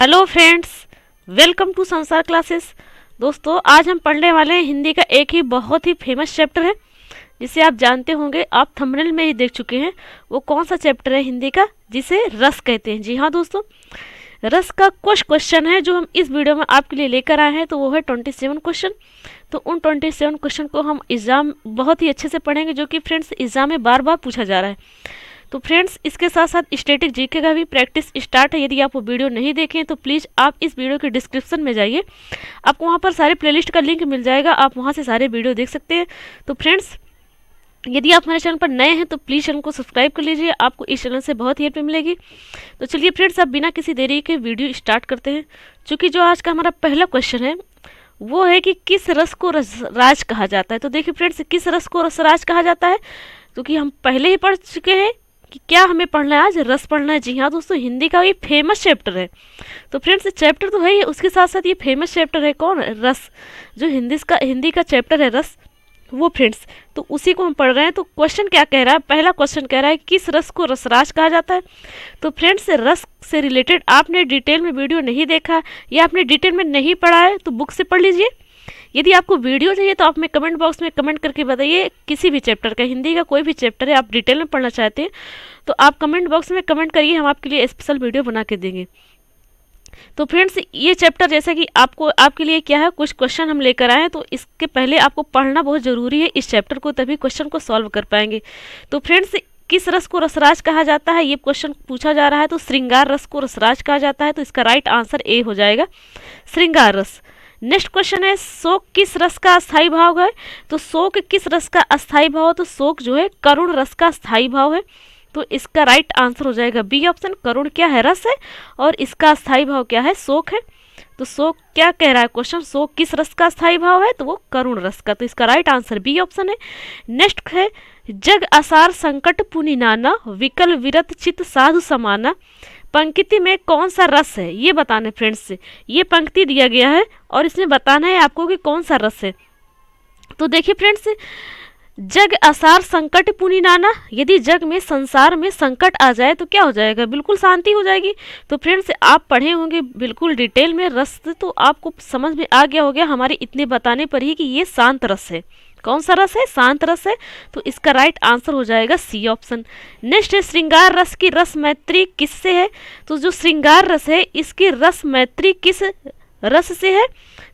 Hello friends, welcome to संसार classes. दोस्तों, आज हम पढ़ने वाले हैं हिंदी का एक ही बहुत ही फेमस चैप्टर है जिसे आप जानते होंगे, आप थंबनेल में ही देख चुके हैं। वो कौन सा चैप्टर है हिंदी का, जिसे रस कहते हैं। जी हाँ दोस्तों, रस का कुछ क्वेश्चन है जो हम इस वीडियो में आपके लिए लेकर आए हैं। तो वो है 27 क्वेश्चन। तो उन 27 क्वेश्चन को हम एग्जाम बहुत ही अच्छे से पढ़ेंगे, जो कि फ्रेंड्स एग्जाम में बार बार पूछा जा रहा है। तो फ्रेंड्स, इसके साथ साथ स्टैटिक जीके का भी प्रैक्टिस स्टार्ट है। यदि आप वो वीडियो नहीं देखें तो प्लीज़ आप इस वीडियो के डिस्क्रिप्शन में जाइए, आपको वहाँ पर सारे प्लेलिस्ट का लिंक मिल जाएगा, आप वहाँ से सारे वीडियो देख सकते हैं। तो फ्रेंड्स, यदि आप हमारे चैनल पर नए हैं तो प्लीज़ चैनल को सब्सक्राइब कर लीजिए, आपको इस चैनल से बहुत हेल्प मिलेगी। तो चलिए फ्रेंड्स, अब बिना किसी देरी के वीडियो स्टार्ट करते हैं। चूँकि जो आज का हमारा पहला क्वेश्चन है वो है कि किस रस को रसराज कहा जाता है। तो देखिए फ्रेंड्स, किस रस को रसराज कहा जाता है, क्योंकि हम पहले ही पढ़ चुके हैं कि क्या हमें पढ़ना है, आज रस पढ़ना है। जी हाँ दोस्तों, हिंदी का ये फेमस चैप्टर है। तो फ्रेंड्स, चैप्टर तो है ही, उसके साथ साथ ये फेमस चैप्टर है कौन, रस। जो हिंदी का चैप्टर है रस, वो फ्रेंड्स, तो उसी को हम पढ़ रहे हैं। तो क्वेश्चन क्या कह रहा है, पहला क्वेश्चन कह रहा है किस रस को रसराज कहा जाता है। तो फ्रेंड्स, रस से रिलेटेड आपने डिटेल में वीडियो नहीं देखा या आपने डिटेल में नहीं पढ़ा है तो बुक से पढ़ लीजिए। यदि आपको वीडियो चाहिए तो आप हमें कमेंट बॉक्स में कमेंट करके बताइए, किसी भी चैप्टर का, हिंदी का कोई भी चैप्टर है आप डिटेल में पढ़ना चाहते हैं तो आप कमेंट बॉक्स में कमेंट करिए, हम आपके लिए स्पेशल वीडियो बना के देंगे। तो फ्रेंड्स, ये चैप्टर जैसा कि आपके लिए क्या है, कुछ क्वेश्चन हम लेकर आए हैं, तो इसके पहले आपको पढ़ना बहुत ज़रूरी है इस चैप्टर को, तभी क्वेश्चन को सॉल्व कर पाएंगे। तो फ्रेंड्स, किस रस को रसराज कहा जाता है, ये क्वेश्चन पूछा जा रहा है। तो श्रृंगार रस को रसराज कहा जाता है, तो इसका राइट आंसर ए हो जाएगा, श्रृंगार रस। नेक्स्ट क्वेश्चन है, शोक किस रस का अस्थाई भाव है। तो शोक किस रस का अस्थाई भाव, तो शोक जो है करुण रस का अस्थाई भाव है। तो इसका राइट आंसर हो जाएगा बी ऑप्शन, करुण क्या है, रस है, और इसका अस्थाई भाव क्या है, शोक है। तो शोक क्या कह रहा है क्वेश्चन, शोक किस रस का अस्थाई भाव है, तो वो करुण रस का। तो इसका राइट आंसर बी ऑप्शन है। नेक्स्ट है, जग असार संकट पुनि नाना, विकल विरत चित साधु समाना। पंक्ति में कौन सा रस है ये बताना है फ्रेंड्स से। ये पंक्ति दिया गया है और इसमें बताना है आपको कि कौन सा रस है। तो देखिए फ्रेंड्स, जग असार संकट पुनि नाना, यदि जग में, संसार में संकट आ जाए तो क्या हो जाएगा, बिल्कुल शांति हो जाएगी। तो फ्रेंड्स, आप पढ़े होंगे बिल्कुल डिटेल में रस, तो आपको समझ में आ गया होगा हमारे इतने बताने पर ही कि ये शांत रस है। कौन सा रस है, शांत रस है। तो इसका राइट आंसर हो जाएगा सी ऑप्शन। नेक्स्ट है, श्रृंगार रस की रस मैत्री किससे है। तो जो श्रृंगार रस है इसकी रस मैत्री किस रस से है,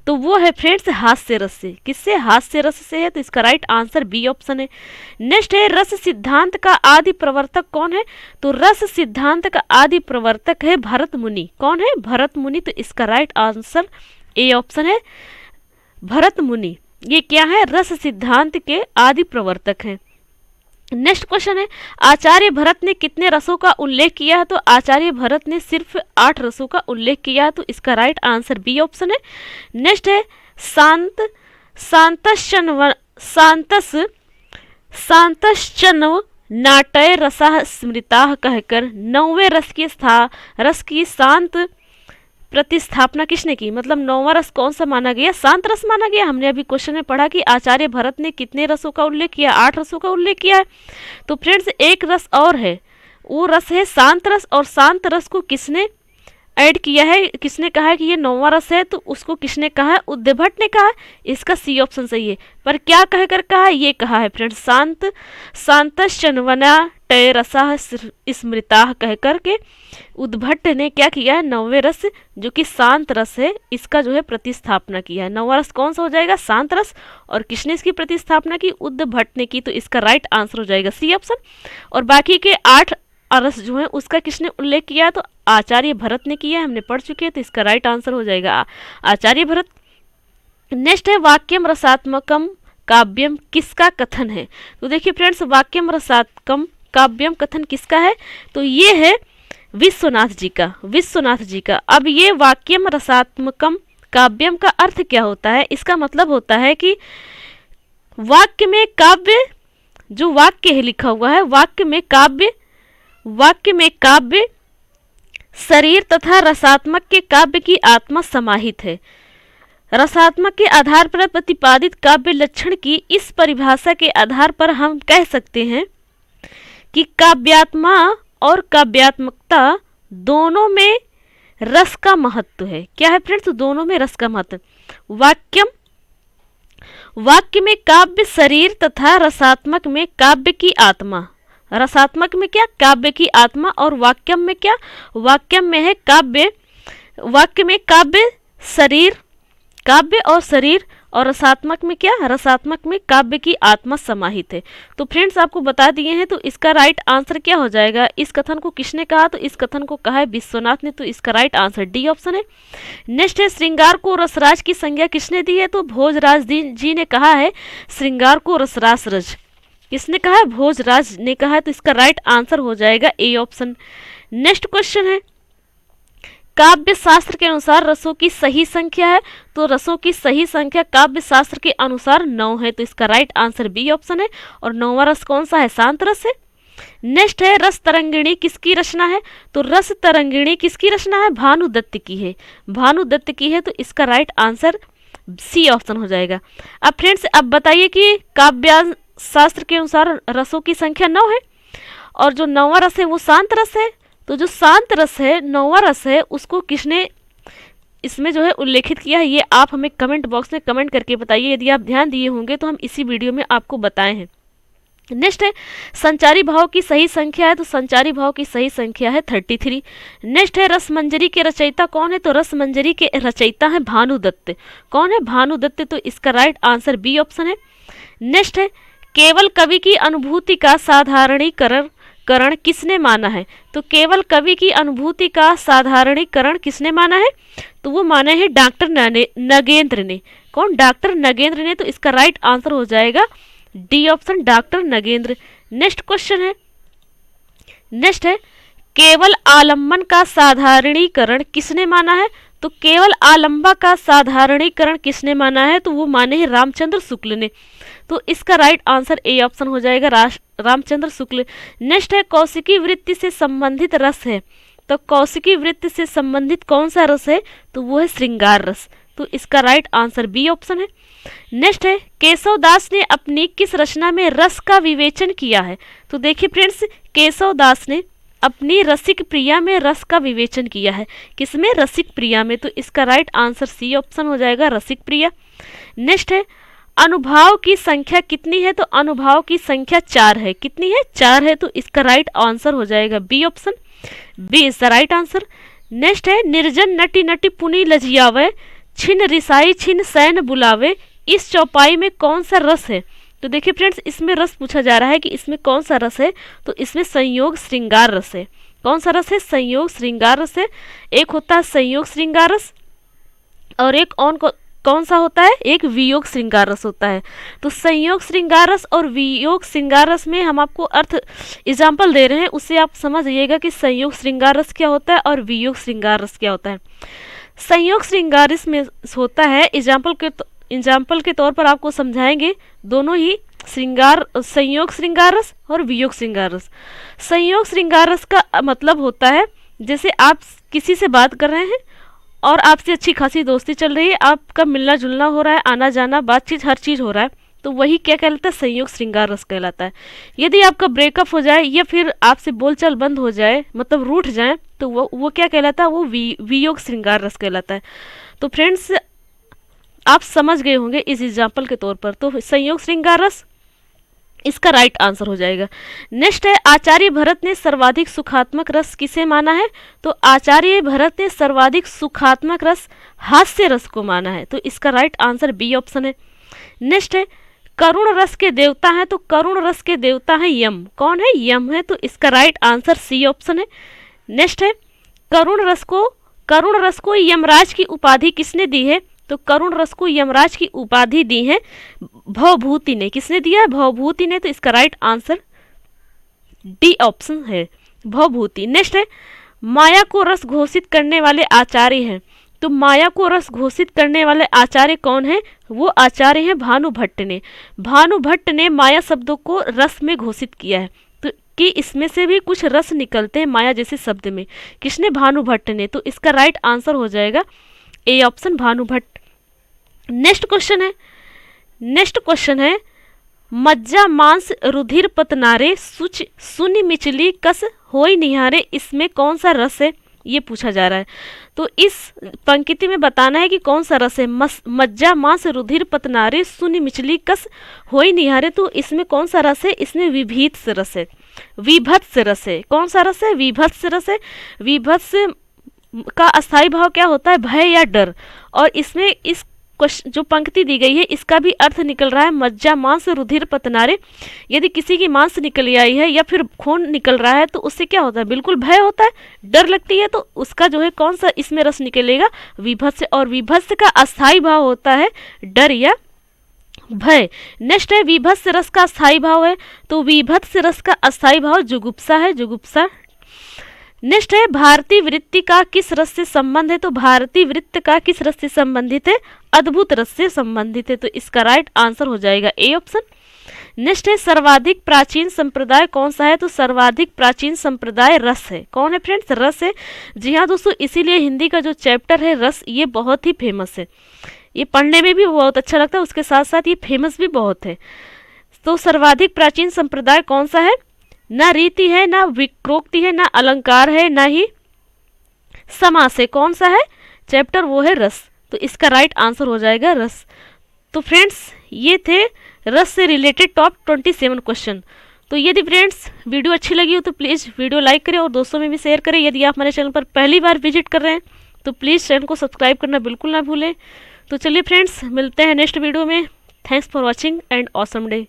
तो वो है फ्रेंड्स हास्य रस से। किससे, हास्य रस से है। तो इसका राइट आंसर बी ऑप्शन है। नेक्स्ट है, रस सिद्धांत का आदि प्रवर्तक कौन है। तो रस सिद्धांत का आदि प्रवर्तक है भरत मुनि। कौन है, भरत मुनि। तो इसका राइट आंसर ए ऑप्शन है, भरत मुनि। ये क्या है, रस सिद्धांत के आदि प्रवर्तक हैं। नेक्स्ट क्वेश्चन है, आचार्य भरत ने कितने रसों का उल्लेख किया है। तो आचार्य भरत ने सिर्फ 8 रसों का उल्लेख किया है। तो इसका राइट आंसर बी ऑप्शन है। नेक्स्ट है, शांतश्चनव नाटय रसा स्मृता कहकर 9वें रस की शांत प्रतिस्थापना किसने की। मतलब 9वां रस कौन सा माना गया, शांत रस माना गया। हमने अभी क्वेश्चन में पढ़ा कि आचार्य भरत ने कितने रसों का उल्लेख किया, 8 रसों का उल्लेख किया है। तो फ्रेंड्स, एक रस और है, वो रस है शांत रस, और शांत रस को किसने ऐड किया है, किसने कहा है कि ये 9वां रस है, तो उसको किसने कहा है, उद्यभट्ट ने कहा है। इसका सी ऑप्शन सही है। पर क्या कहकर कहा है, ये कहा है फ्रेंड्स, शांतश्चनवना टय रसा स्मृता कह करके उद्भट्ट ने क्या किया है, 9वें रस जो कि शांत रस है, इसका जो है प्रतिस्थापना किया है। 9वां रस कौन सा हो जाएगा, शांत रस, और किसने इसकी प्रतिस्थापना की, उद्भट्ट ने की। तो इसका राइट आंसर हो जाएगा सी ऑप्शन। और बाकी के 8 रस जो है उसका किसने उल्लेख किया, तो आचार्य भरत ने किया, हमने पढ़ चुके हैं। तो इसका राइट आंसर हो जाएगा आचार्य भरत। नेक्स्ट है, वाक्यम रसात्मकम काव्यम किसका कथन है। तो देखिए फ्रेंड्स, वाक्यम रसात्मकम काव्यम कथन किसका है, तो ये है विश्वनाथ जी का, विश्वनाथ जी का। अब ये वाक्यम रसात्मकम काव्यम का अर्थ क्या होता है, इसका मतलब होता है कि वाक्य में काव्य, जो वाक्य है लिखा हुआ है, वाक्य में काव्य शरीर तथा रसात्मक के काव्य की आत्मा समाहित है। रसात्मक के आधार पर प्रतिपादित काव्य लक्षण की इस परिभाषा के आधार पर हम कह सकते हैं कि काव्यात्मा और काव्यात्मकता दोनों में रस का महत्व है। क्या है फ्रेंड्स? दोनों में रस का महत्व। वाक्यम, वाक्य में काव्य शरीर तथा रसात्मक में काव्य की आत्मा। रसात्मक में क्या? काव्य की आत्मा। और वाक्यम में क्या? वाक्यम में है काव्य, वाक्य में काव्य शरीर, काव्य और शरीर, और रसात्मक में क्या? रसात्मक में काव्य की आत्मा समाहित है। तो फ्रेंड्स आपको बता दिए हैं, तो इसका राइट आंसर क्या हो जाएगा? इस कथन को किसने कहा? तो इस कथन को कहा है विश्वनाथ ने, तो इसका राइट आंसर डी ऑप्शन है। नेक्स्ट है श्रृंगार को रसराज की संज्ञा किसने दी है? तो भोजराज जी ने कहा है श्रृंगार को रसराज रज। किसने कहा है? भोजराज ने कहा है, तो इसका राइट आंसर हो जाएगा ए ऑप्शन। नेक्स्ट क्वेश्चन है काव्य शास्त्र के अनुसार रसों की सही संख्या है, तो रसों की सही संख्या काव्य शास्त्र के अनुसार 9 है, तो इसका राइट आंसर बी ऑप्शन है। और 9वां रस कौन सा है? शांत रस है। नेक्स्ट है रस तरंगिणी किसकी रचना है? तो रस तरंगिणी किसकी रचना है? भानुदत्त की है, भानुदत्त की है, तो इसका राइट आंसर सी ऑप्शन हो जाएगा। अब फ्रेंड्स अब बताइए कि काव्य शास्त्र के अनुसार रसों की संख्या 9 है, और जो 9वां रस है वो शांत रस है। तो जो शांत रस है, 9वां रस है, उसको किसने इसमें जो है उल्लेखित किया है, ये आप हमें कमेंट बॉक्स में कमेंट करके बताइए। यदि आप ध्यान दिए होंगे तो हम इसी वीडियो में आपको बताए हैं। नेक्स्ट है संचारी भाव की सही संख्या है, तो संचारी भाव की सही संख्या है 33। नेक्स्ट है रसमंजरी के रचयिता कौन है? तो रसमंजरी के रचयिता है भानुदत्त। कौन है? भानुदत्त, तो इसका राइट आंसर बी ऑप्शन है। नेक्स्ट है केवल कवि की अनुभूति का साधारणीकरण किसने माना है? तो केवल कवि की अनुभूति का साधारणीकरण किसने माना है? तो वो माने हैं डॉक्टर नगेंद्र ने। कौन? डॉक्टर नगेंद्र ने, तो इसका राइट आंसर हो जाएगा D option, doctor Nagendra. Next question है, नेक्स्ट है केवल आलम्बन का साधारणीकरण किसने माना है? तो केवल आलम्बा का साधारणीकरण किसने माना है? तो वो माने हैं रामचंद्र शुक्ल ने, तो इसका राइट आंसर ए ऑप्शन हो जाएगा, रामचंद्र शुक्ल। नेक्स्ट है कौशिकी वृत्ति से संबंधित रस है, तो कौशिकी वृत्ति से संबंधित कौन सा रस है? तो वो है श्रृंगार रस, तो इसका राइट आंसर बी ऑप्शन है। नेक्स्ट है केशव दास ने अपनी किस रचना में रस का विवेचन किया है? तो देखिए फ्रेंड्स केशव दास ने अपनी रसिक प्रिया में रस का विवेचन किया है। किसमें? रसिक प्रिया में, तो इसका राइट आंसर सी ऑप्शन हो जाएगा, रसिक प्रिया। नेक्स्ट है अनुभाव की संख्या कितनी है? तो अनुभाव की संख्या 4 है। कितनी है? 4 है, तो इसका राइट आंसर हो जाएगा B option, B is the right answer. Next है निर्जन नटी नटी पुनी लजियावे, छिन रिसाई छिन सैन बुलावे, इस चौपाई में कौन सा रस है? तो देखिए फ्रेंड्स इसमें रस पूछा जा रहा है कि इसमें कौन सा रस है, तो इसमें संयोग श्रृंगार रस है। कौन सा रस है? संयोग श्रृंगार रस है। एक होता है संयोग श्रृंगार रस, और एक कौन सा होता है? एक वियोग श्रृंगार रस होता है। तो संयोग श्रृंगार रस और वियोग श्रृंगार रस में हम आपको अर्थ एग्जाम्पल दे रहे हैं, उससे आप समझ जाइएगा कि संयोग श्रृंगार रस क्या होता है और वियोग श्रृंगार रस क्या होता है। संयोग श्रृंगार रस में होता है, एग्जाम्पल के तौर पर आपको समझाएंगे, दोनों ही संयोग श्रृंगार रस और वियोग श्रृंगार रस। संयोग श्रृंगार रस का मतलब होता है जैसे आप किसी से बात कर रहे हैं और आपसे अच्छी खासी दोस्ती चल रही है, आपका मिलना जुलना हो रहा है, आना जाना बातचीत हर चीज़ हो रहा है, तो वही क्या कहलाता है? संयोग श्रृंगार रस कहलाता है। यदि आपका ब्रेकअप हो जाए या फिर आपसे बोलचाल बंद हो जाए, मतलब रूठ जाए, तो वो क्या कहलाता है? वो वियोग श्रृंगार रस कहलाता है। तो फ्रेंड्स आप समझ गए होंगे इस एग्जाम्पल के तौर पर, तो संयोग श्रृंगार रस इसका राइट आंसर हो जाएगा। नेक्स्ट है आचार्य भरत ने सर्वाधिक सुखात्मक रस किसे माना है? तो आचार्य भरत ने सर्वाधिक सुखात्मक रस हास्य रस को माना है, तो इसका राइट आंसर बी ऑप्शन है। नेक्स्ट है करुण रस के देवता है, तो करुण रस के देवता है यम। कौन है? यम है, तो इसका राइट आंसर सी ऑप्शन है। नेक्स्ट है करुण रस को यमराज की उपाधि किसने दी है? तो करुण रस को यमराज की उपाधि दी है भवभूति ने। किसने दिया है? भवभूति ने, तो इसका राइट आंसर डी ऑप्शन है, भवभूति। नेक्स्ट है माया को रस घोषित करने वाले आचार्य हैं, तो माया को रस घोषित करने वाले आचार्य कौन है? वो आचार्य हैं भानुभट्ट ने। भानुभट्ट ने माया शब्दों को रस में घोषित किया है, तो कि इसमें से भी कुछ रस निकलते हैं माया जैसे शब्द में। किसने? भानुभट्ट ने, तो इसका राइट आंसर हो जाएगा ए ऑप्शन, भानुभट्ट। नेक्स्ट क्वेश्चन है मज्जा मांस रुधिर पतनारे सुच सुनि मिचली कस होई निहारे, इसमें कौन सा रस है? ये पूछा जा रहा है। तो इस पंक्ति में बताना है कि कौन सा रस है। मज्जा मांस रुधिर पतनारे शून्य मिचली कस होई निहारे। तो इसमें कौन सा रस है, इसमें विभीत रस है, विभत्स रस है। कौन सा रस है, विभत्स रस है। विभत्स का अस्थायी भाव क्या होता है, भय या डर। और इसमें इस जो पंक्ति दी गई है इसका भी अर्थ निकल रहा है मज्जा मांस रुधिर पतनारे। यदि किसी की मांस निकल आई है या फिर खून निकल रहा है तो उससे क्या होता है, बिल्कुल भय होता है, डर लगती है। तो उसका जो है कौन सा इसमें रस निकलेगा, विभत्स। और विभत्स का अस्थायी भाव होता है डर या भय। नेक्स्ट है विभत्स रस का अस्थायी भाव है, तो विभत्स रस का अस्थायी भाव जुगुप्सा है, जुगुप्सा। नेक्स्ट है भारतीय वृत्ति का किस रस से संबंध है, तो भारतीय वृत्त का किस रस से संबंधित है, अद्भुत रस से संबंधित है। तो इसका राइट आंसर हो जाएगा ए ऑप्शन। नेक्स्ट है सर्वाधिक प्राचीन संप्रदाय कौन सा है, तो सर्वाधिक प्राचीन संप्रदाय रस है। कौन है फ्रेंड्स, रस है। जी हाँ दोस्तों, इसीलिए हिंदी का जो चैप्टर है रस, ये बहुत ही फेमस है। ये पढ़ने में भी बहुत अच्छा लगता है, उसके साथ साथ ये फेमस भी बहुत है। तो सर्वाधिक प्राचीन संप्रदाय कौन सा है, ना रीति है, ना विक्रोक्ति है, ना अलंकार है, ना ही समास है। कौन सा है चैप्टर, वो है रस। तो इसका राइट आंसर हो जाएगा रस। तो फ्रेंड्स ये थे रस से रिलेटेड टॉप 27 क्वेश्चन। तो यदि फ्रेंड्स वीडियो अच्छी लगी हो तो प्लीज़ वीडियो लाइक करें और दोस्तों में भी शेयर करें। यदि आप हमारे चैनल पर पहली बार विजिट कर रहे हैं तो प्लीज़ चैनल को सब्सक्राइब करना बिल्कुल ना भूलें। तो चलिए फ्रेंड्स मिलते हैं नेक्स्ट वीडियो में। Thanks for watching and awesome day.